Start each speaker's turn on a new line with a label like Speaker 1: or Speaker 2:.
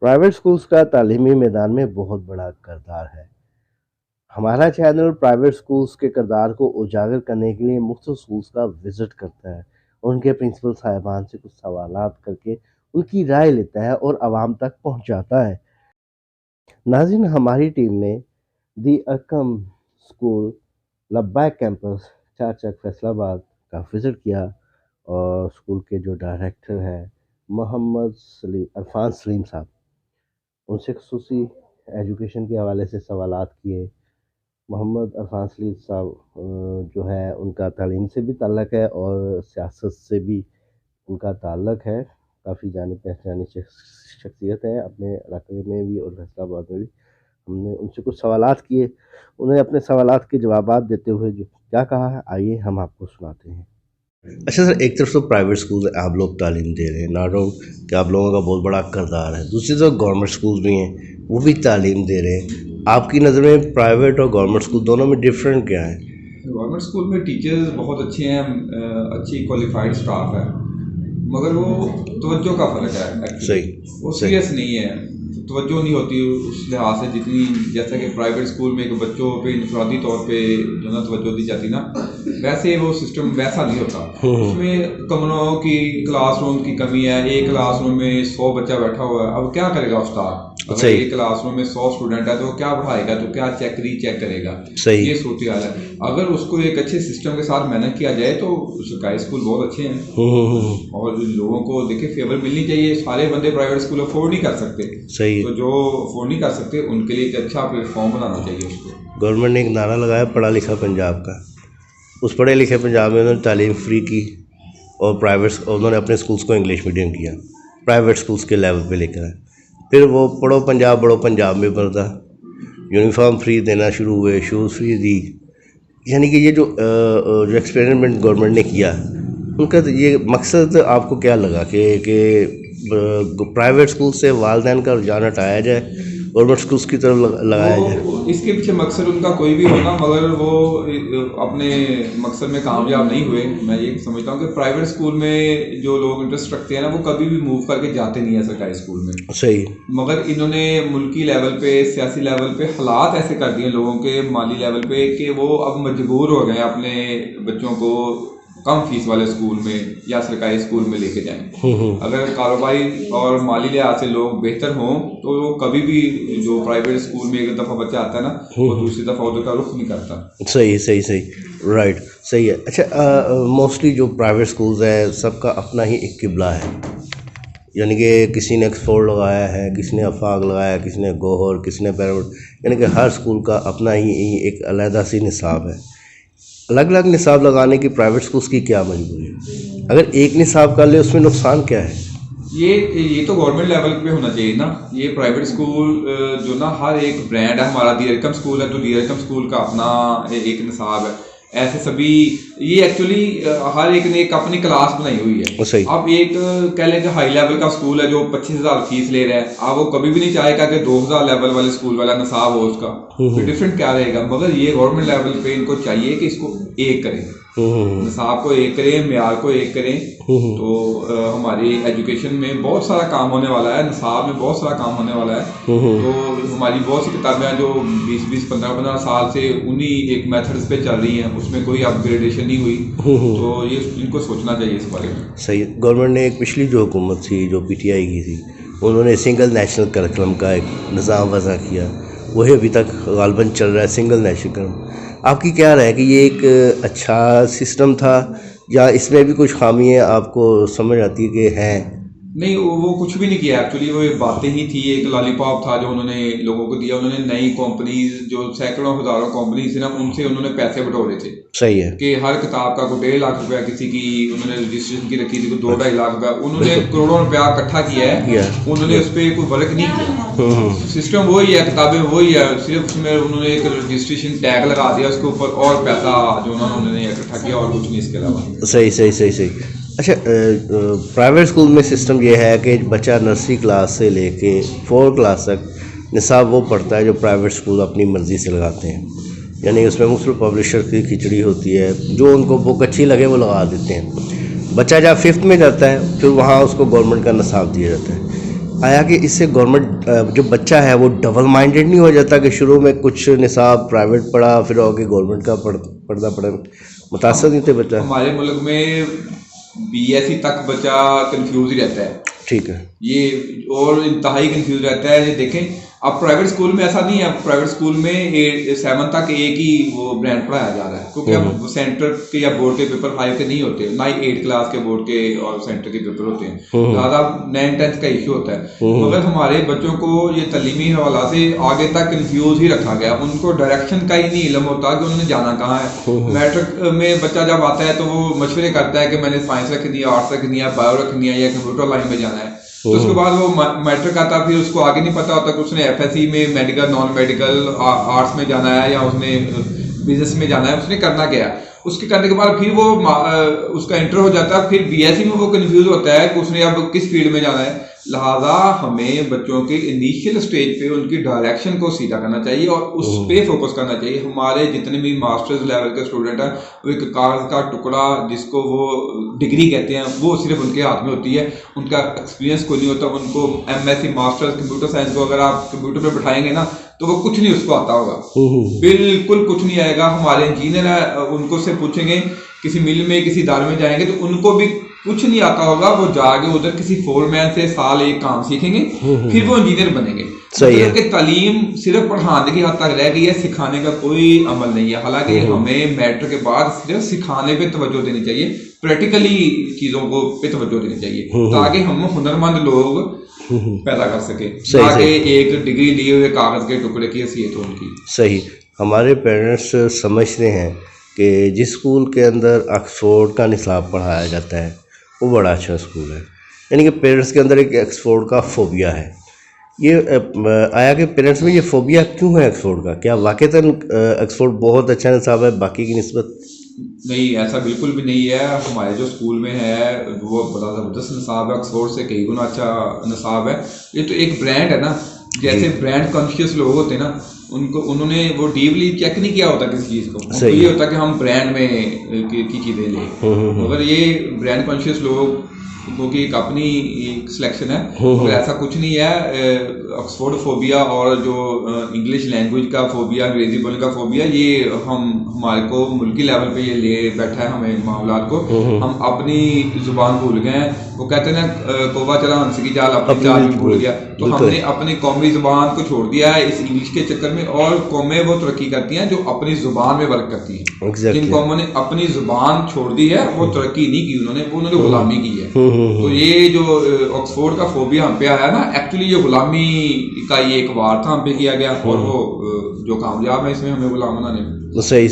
Speaker 1: Private schools का तालीमी मैदान में बहुत बड़ा किरदार है। हमारा चैनल प्राइवेट स्कूल्स के किरदार को उजागर करने के लिए मुख्तलिफ स्कूल्स का विज़िट करता है। उनके प्रिंसिपल साहिबान से कुछ सवालात करके उनकी राय लेता है और आवाम तक पहुंचाता है। नाज़रीन, हमारी टीम ने दी अरकम स्कूल लब्बैक कैंपस चारचक फैसलाबाद का विज़िट किया और स्कूल के जो डायरेक्टर हैं मोहम्मद अरफान सलीम साहब, उनसे ख़ुसूसी एजुकेशन के हवाले से सवालात किए। मोहम्मद अरफान सलीम साहब जो है उनका तालीम से भी ताल्लुक़ है और सियासत से भी उनका ताल्लुक़ है। काफ़ी जानी पहचानी शख्सियत है अपने इलाके में भी और फैसलाबाद में भी। हमने उनसे कुछ सवालात किए, उन्हें अपने सवालात के जवाबात देते हुए जो क्या कहा है, आइए हम आपको सुनाते हैं। अच्छा सर, एक तरफ तो प्राइवेट स्कूल आप लोग तालीम दे रहे हैं, नॉट डाउट कि आप लोगों का बहुत बड़ा किरदार है। दूसरी तरफ गवर्नमेंट स्कूल भी हैं, वो भी तालीम दे रहे हैं। आपकी नज़र में प्राइवेट और गवर्नमेंट स्कूल दोनों में डिफरेंट क्या है?
Speaker 2: गवर्नमेंट स्कूल में टीचर्स बहुत अच्छे हैं, अच्छी क्वालिफाइड स्टाफ है, मगर वो तवज्जो का फ़र्क है एक्चुअली।
Speaker 1: सही
Speaker 2: वो
Speaker 1: सही
Speaker 2: सीरियस नहीं है, तवज्जो नहीं होती उस लिहाज से जितनी, जैसा कि प्राइवेट स्कूल में एक बच्चों पे इनफरादी तौर पे जो ना तवज्जो दी जाती ना, वैसे वो सिस्टम वैसा नहीं होता। उसमें कमरों की, क्लासरूम की कमी है। एक क्लासरूम में 100 बच्चा बैठा हुआ है, अब क्या करेगा उस्ताद? अगर
Speaker 1: सही
Speaker 2: एक क्लासरूम में 100 स्टूडेंट है तो क्या पढ़ाएगा, तो क्या रीचेक करेगा?
Speaker 1: सही
Speaker 2: ये सूरत हाल है। अगर उसको एक अच्छे सिस्टम के साथ मैनेज किया जाए तो सरकारी स्कूल बहुत अच्छे हैं और लोगों को देखिए फेवर मिलनी चाहिए। सारे बंदे प्राइवेट स्कूल अफोर्ड नहीं कर सकते,
Speaker 1: सही।
Speaker 2: तो जो अफोर्ड नहीं कर सकते उनके लिए एक अच्छा प्लेटफॉर्म बनाना चाहिए उसको।
Speaker 1: गवर्नमेंट ने एक नारा लगाया पढ़ा लिखा पंजाब का। उस पढ़े लिखे पंजाब में उन्होंने तालीम फ्री की और उन्होंने अपने स्कूल्स को इंग्लिश मीडियम किया, प्राइवेट स्कूल्स के लेवल पे लेकर आए। फिर वो पढ़ो पंजाब बड़ो पंजाब में बनता, यूनिफॉर्म फ्री देना शुरू हुए, शूज़ फ्री दी। यानी कि ये जो एक्सपेरिमेंट गवर्नमेंट ने किया, उनका तो ये मकसद आपको क्या लगा कि प्राइवेट स्कूल से वालिदैन का रुझान हटाया जाए, गवर्नमेंट स्कूल्स की तरफ लगाया जाए?
Speaker 2: इसके पीछे मकसद उनका कोई भी होना, मगर वो अपने मकसद में कामयाब नहीं हुए। मैं ये समझता हूँ कि प्राइवेट स्कूल में जो लोग इंटरेस्ट रखते हैं ना, वो कभी भी मूव करके जाते नहीं है सरकारी स्कूल में।
Speaker 1: सही।
Speaker 2: मगर इन्होंने मुल्की लेवल पे, सियासी लेवल पे हालात ऐसे कर दिए लोगों के, माली लेवल पे, कि वो अब मजबूर हो गए अपने बच्चों को कम फीस वाले स्कूल में या सरकारी स्कूल में लेके जाएं। अगर कारोबारी और माली लिहाज से लोग बेहतर हों तो वो कभी भी, जो प्राइवेट स्कूल में एक दफ़ा बच्चा आता है ना, वो दूसरी दफ़ा उधर का रुख नहीं करता।
Speaker 1: सही सही सही, राइट, सही है। अच्छा, मोस्टली जो प्राइवेट स्कूल्स हैं सबका अपना ही एक किबला है, यानी कि किसी ने एक्सफोर्ड लगाया है, किसी ने आफाक लगाया, किसी ने गौहर, किसी ने पैरामिड, यानी कि हर स्कूल का अपना ही एक अलहदा सी निसाब है। अलग अलग निसाब लगाने की प्राइवेट स्कूल्स की क्या मजबूरी है? अगर एक निसाब कर ले उसमें नुकसान क्या है?
Speaker 2: ये तो गवर्नमेंट लेवल पे होना चाहिए ना। ये प्राइवेट स्कूल जो ना, हर एक ब्रांड है। हमारा दी अरकम स्कूल है तो दी अरकम स्कूल का अपना एक निसाब है। ऐसे सभी, ये एक्चुअली हर एक ने एक अपनी क्लास बनाई हुई है।
Speaker 1: सही।
Speaker 2: अब एक कह लें कि हाई लेवल का स्कूल है जो 25,000 फीस ले रहा है, अब वो कभी भी नहीं चाहेगा कि 2,000 लेवल वाले स्कूल वाला निसाब हो उसका, तो डिफरेंट क्या रहेगा। मगर ये गवर्नमेंट लेवल पे इनको चाहिए कि इसको एक करें, निसाब को एक करें, म्यार को एक करें। तो हमारी एजुकेशन में बहुत सारा काम होने वाला है, निसाब में बहुत सारा काम होने वाला है। तो हमारी बहुत सी किताबें जो 20-20, 15-15 साल से उन्हीं एक मेथड्स पे चल रही हैं, उसमें कोई अपग्रेडेशन नहीं हुई। तो ये इनको सोचना चाहिए इस बारे में।
Speaker 1: सही। गवर्नमेंट ने एक पिछली जो हुकूमत थी, जो PTI की थी, उन्होंने सिंगल नेशनल करिकुलम का एक निज़ाम वज़ा किया, वही अभी तक गालबन चल रहा है, सिंगल नेशनल करिकुलम। आपकी क्या राय है कि ये एक अच्छा सिस्टम था या इसमें भी कुछ खामियाँ आपको समझ आती है कि हैं?
Speaker 2: नहीं, वो कुछ भी नहीं किया एक्चुअली। वो एक बातें ही थी, एक लॉलीपॉप था जो उन्होंने लोगों को दिया। उन्होंने नई कंपनीज, जो सैकड़ों हज़ारों कंपनीज थी ना, उनसे उन्होंने पैसे बटोरे थे।
Speaker 1: सही है
Speaker 2: कि हर किताब का कोई 1.5 लाख रुपया, किसी की उन्होंने रजिस्ट्रेशन की रखी थी कोई 2-2.5 लाख रुपया, उन्होंने करोड़ों रुपया इकट्ठा किया है। उन्होंने उस पर कोई वर्क नहीं किया। सिस्टम वही है, किताबें वही है, सिर्फ उसमें उन्होंने एक रजिस्ट्रेशन टैग लगा दिया उसके ऊपर, और पैसा जो उन्होंने इकट्ठा किया और कुछ नहीं इसके अलावा।
Speaker 1: सही सही सही सही। अच्छा, प्राइवेट स्कूल में सिस्टम ये है कि बच्चा नर्सरी क्लास से लेके 4 क्लास तक निसाब वो पढ़ता है जो प्राइवेट स्कूल अपनी मर्ज़ी से लगाते हैं। यानी उसमें मुख्तलिफ पब्लिशर की खिचड़ी होती है, जो उनको बुक अच्छी लगे वो लगा देते हैं। बच्चा जब 5th में जाता है फिर वहाँ उसको गवर्नमेंट का निसाब दिया जाता है। आया कि इससे गवर्नमेंट जो बच्चा है वो डबल माइंडेड नहीं हो जाता कि शुरू में कुछ निसाब प्राइवेट पढ़ा फिर आगे गवर्नमेंट का पढ़ना पड़ा, मुतासर नहीं थे बच्चा?
Speaker 2: हमारे मुल्क में बीएससी तक बच्चा कंफ्यूज ही रहता है।
Speaker 1: ठीक है।
Speaker 2: ये और इंतहाई कंफ्यूज रहता है। ये देखें, अब प्राइवेट स्कूल में ऐसा नहीं है। प्राइवेट स्कूल में 7 तक एक ही वो ब्रांड पढ़ाया जा रहा है, क्योंकि अब सेंटर के या बोर्ड के पेपर 5 के नहीं होते, ना ही 8 क्लास के बोर्ड के और सेंटर के पेपर होते हैं, ज़्यादा 9-10 का इशू होता है। मगर हमारे बच्चों को ये तलीमी हवाला से आगे तक कंफ्यूज ही रखा गया। उनको डायरेक्शन का ही नहीं इल्म होता कि उन्होंने जाना कहाँ है। मैट्रिक में बच्चा जब आता है तो वो मशवरे करता है कि मैंने साइंस रखनी है, आर्ट्स रखनी है, बायो रखनी है या कंप्यूटर लाइन में जाना है। तो उसके बाद वो मैट्रिक आता, फिर उसको आगे नहीं पता होता कि उसने एफएससी में मेडिकल, नॉन मेडिकल, आर्ट्स में जाना है या उसने बिजनेस में जाना है, उसने करना क्या है। उसके करने के बाद फिर वो उसका इंटर हो जाता है, फिर बीएससी में वो कंफ्यूज होता है कि उसने अब किस फील्ड में जाना है। लिहाजा हमें बच्चों के इनिशियल स्टेज पे उनकी डायरेक्शन को सीधा करना चाहिए और उस पे फोकस करना चाहिए। हमारे जितने भी मास्टर्स लेवल के स्टूडेंट हैं, वो एक कागज का टुकड़ा जिसको वो डिग्री कहते हैं, वो सिर्फ उनके हाथ में होती है। उनका एक्सपीरियंस कोई नहीं होता। उनको एमएससी मास्टर्स कंप्यूटर साइंस को अगर आप कंप्यूटर पे बैठाएंगे ना तो वो कुछ नहीं उसको आता होगा, बिल्कुल कुछ नहीं आएगा। हमारे इंजीनियर है, उनको से पूछेंगे, किसी मिल में किसी इदारे में जाएंगे तो उनको भी कुछ नहीं आता होगा। वो जाके उधर किसी फोरमैन से साल एक काम सीखेंगे, फिर वो इंजीनियर बनेंगे।
Speaker 1: सही है।
Speaker 2: कि तालीम सिर्फ पढ़ाने की हद तक रह गई है, सिखाने का कोई अमल नहीं है। हालांकि हमें मैट्रिक के बाद सिर्फ सिखाने पे तवज्जो देनी चाहिए, प्रैक्टिकली चीजों को पे तवज्जो देनी चाहिए, ताकि हम हुनरमंद लोग पैदा कर सके, ताकि एक डिग्री लिए हुए कागज के टुकड़े की हैसियत हो उनकी।
Speaker 1: सही। हमारे पेरेंट्स समझते हैं कि जिस स्कूल के अंदर ऑक्सफोर्ड का निसाब पढ़ाया जाता है वो बड़ा अच्छा स्कूल है, यानी कि पेरेंट्स के अंदर एक ऑक्सफोर्ड का फोबिया है। ये आया कि पेरेंट्स में ये फोबिया क्यों है ऑक्सफोर्ड का? क्या वाकईतन ऑक्सफोर्ड बहुत अच्छा निसाब है बाकी की निस्बत?
Speaker 2: नहीं, ऐसा बिल्कुल भी नहीं है। हमारे जो स्कूल में है वो बड़ा ज़बरदस्त निसाब है, ऑक्सफोर्ड से कई गुना अच्छा निसाब है। ये तो एक ब्रांड है ना, जैसे ब्रांड कॉन्शियस लोग होते हैं ना, उन्होंने वो डीपली चेक नहीं किया होता किसी चीज़ को। उनको ये होता कि हम ब्रांड में की चीज़ें लें, मगर ये ब्रांड कॉन्शियस लोग क्योंकि एक अपनी एक सिलेक्शन है, मगर ऐसा कुछ नहीं है। ऑक्सफोर्ड फोबिया और जो इंग्लिश लैंग्वेज का फोबिया, अंग्रेजी बोलने का फोबिया, ये हमारे को मुल्की लेवल पे ये ले बैठा है हमें मामलात को। हम अपनी जुबान भूल गए हैं। वो कहते हैं ना, कौवा चला हंस की चाल, अपनी चाल भी भूल गया। तो हमने अपनी कौमी जुबान को छोड़ दिया है इस इंग्लिश के चक्कर में। और कौमें वो तरक्की करती हैं जो अपनी जुबान में वर्क करती हैं। जिन कौमों ने अपनी जुबान छोड़ दी है वो तरक्की नहीं की, उन्होंने गुलामी की है। तो ये जो ऑक्सफोर्ड का फोबिया हम पे आया ना, एक्चुअली ये गुलामी का ये एक वार था हम पे किया गया, और वो जो कामयाब है इसमें हमें गुलाम बनाने में।
Speaker 1: सही।